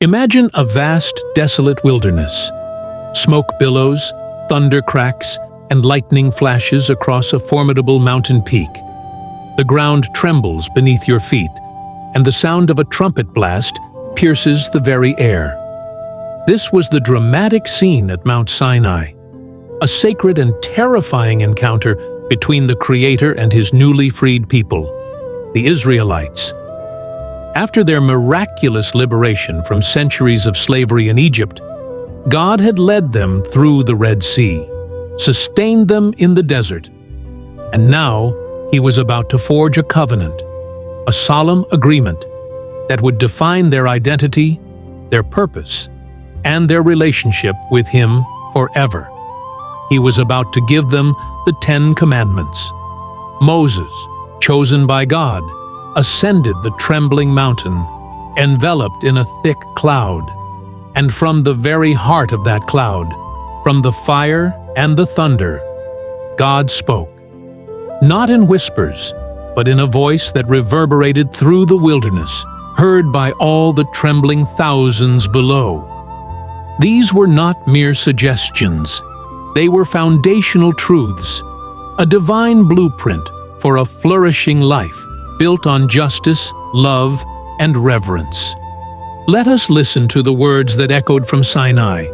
Imagine a vast, desolate wilderness. Smoke billows, thunder cracks, and lightning flashes across a formidable mountain peak. The ground trembles beneath your feet, and the sound of a trumpet blast pierces the very air. This was the dramatic scene at Mount Sinai, a sacred and terrifying encounter between the Creator and his newly freed people, the Israelites. After their miraculous liberation from centuries of slavery in Egypt, God had led them through the Red Sea, sustained them in the desert, and now he was about to forge a covenant, a solemn agreement that would define their identity, their purpose, and their relationship with him forever. He was about to give them the 10 Commandments. Moses, chosen by God, ascended the trembling mountain, enveloped in a thick cloud, and from the very heart of that cloud, from the fire and the thunder, God spoke, not in whispers, but in a voice that reverberated through the wilderness, heard by all the trembling thousands below. These were not mere suggestions. They were foundational truths, a divine blueprint for a flourishing life built on justice, love, and reverence. Let us listen to the words that echoed from Sinai,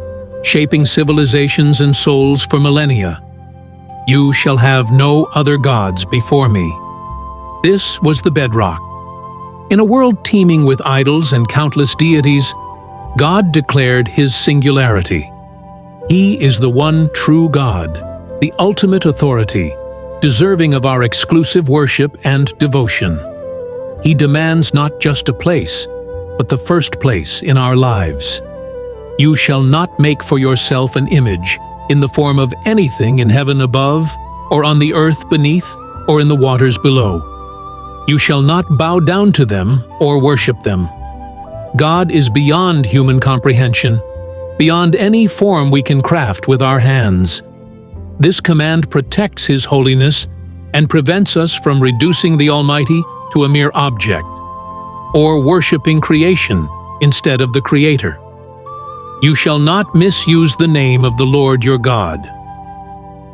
shaping civilizations and souls for millennia. You shall have no other gods before me. This was the bedrock. In a world teeming with idols and countless deities, God declared his singularity. He is the one true God, the ultimate authority, deserving of our exclusive worship and devotion. He demands not just a place, but the first place in our lives. You shall not make for yourself an image in the form of anything in heaven above, or on the earth beneath, or in the waters below. You shall not bow down to them or worship them. God is beyond human comprehension, beyond any form we can craft with our hands. This command protects His holiness and prevents us from reducing the Almighty to a mere object, or worshiping creation instead of the Creator. You shall not misuse the name of the Lord your God.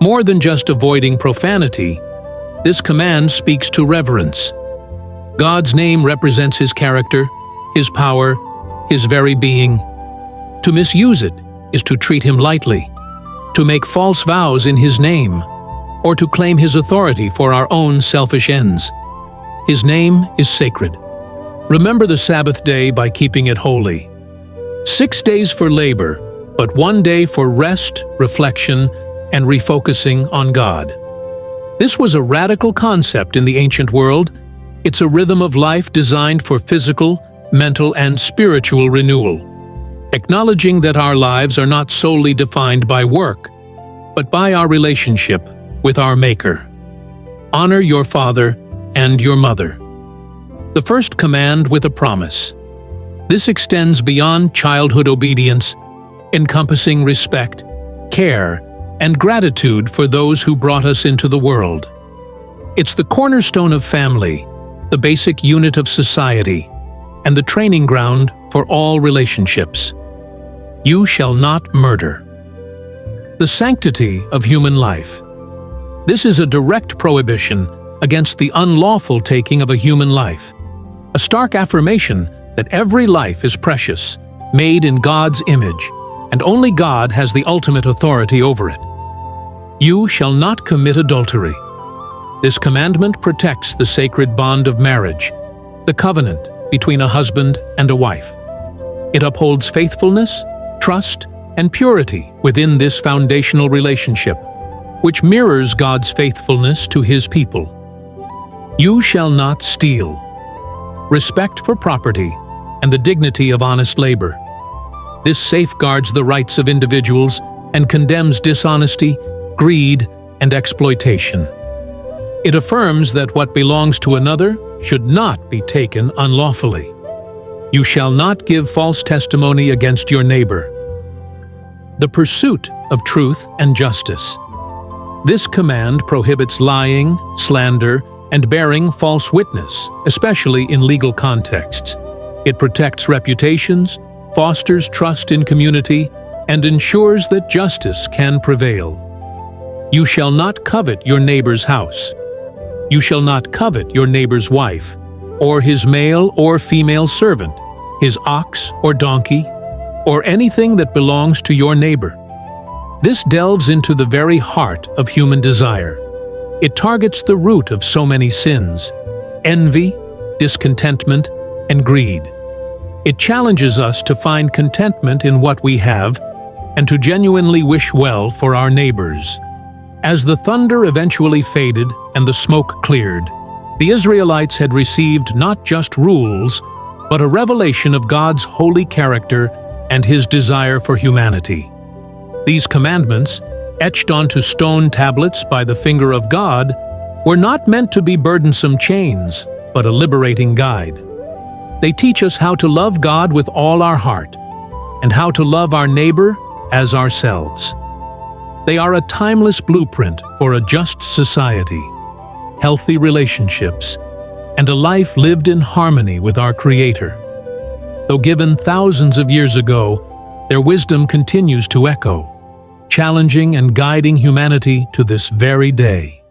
More than just avoiding profanity, this command speaks to reverence. God's name represents His character, His power, His very being. To misuse it is to treat Him lightly, to make false vows in His name, or to claim His authority for our own selfish ends. His name is sacred. Remember the Sabbath day by keeping it holy. 6 days for labor, but 1 day for rest, reflection, and refocusing on God. This was a radical concept in the ancient world. It's a rhythm of life designed for physical, mental, and spiritual renewal, acknowledging that our lives are not solely defined by work, but by our relationship with our Maker. Honor your father and your mother. The first command with a promise. This extends beyond childhood obedience, encompassing respect, care, and gratitude for those who brought us into the world. It's the cornerstone of family, the basic unit of society, and the training ground for all relationships. You shall not murder. The sanctity of human life. This is a direct prohibition against the unlawful taking of a human life, a stark affirmation that every life is precious, made in God's image, and only God has the ultimate authority over it. You shall not commit adultery. This commandment protects the sacred bond of marriage, the covenant between a husband and a wife. It upholds faithfulness, trust, and purity within this foundational relationship, which mirrors God's faithfulness to His people. You shall not steal. Respect for property and the dignity of honest labor. This safeguards the rights of individuals and condemns dishonesty, greed, and exploitation. It affirms that what belongs to another should not be taken unlawfully. You shall not give false testimony against your neighbor. The pursuit of truth and justice. This command prohibits lying, slander, and bearing false witness, especially in legal contexts. It protects reputations, fosters trust in community, and ensures that justice can prevail. You shall not covet your neighbor's house. You shall not covet your neighbor's wife, or his male or female servant, his ox or donkey, or anything that belongs to your neighbor. This delves into the very heart of human desire. It targets the root of so many sins: envy, discontentment, and greed. It challenges us to find contentment in what we have and to genuinely wish well for our neighbors. As the thunder eventually faded and the smoke cleared, the Israelites had received not just rules, but a revelation of God's holy character and His desire for humanity. These commandments, etched onto stone tablets by the finger of God, were not meant to be burdensome chains, but a liberating guide. They teach us how to love God with all our heart, and how to love our neighbor as ourselves. They are a timeless blueprint for a just society, healthy relationships, and a life lived in harmony with our Creator. Though given thousands of years ago, their wisdom continues to echo, challenging and guiding humanity to this very day.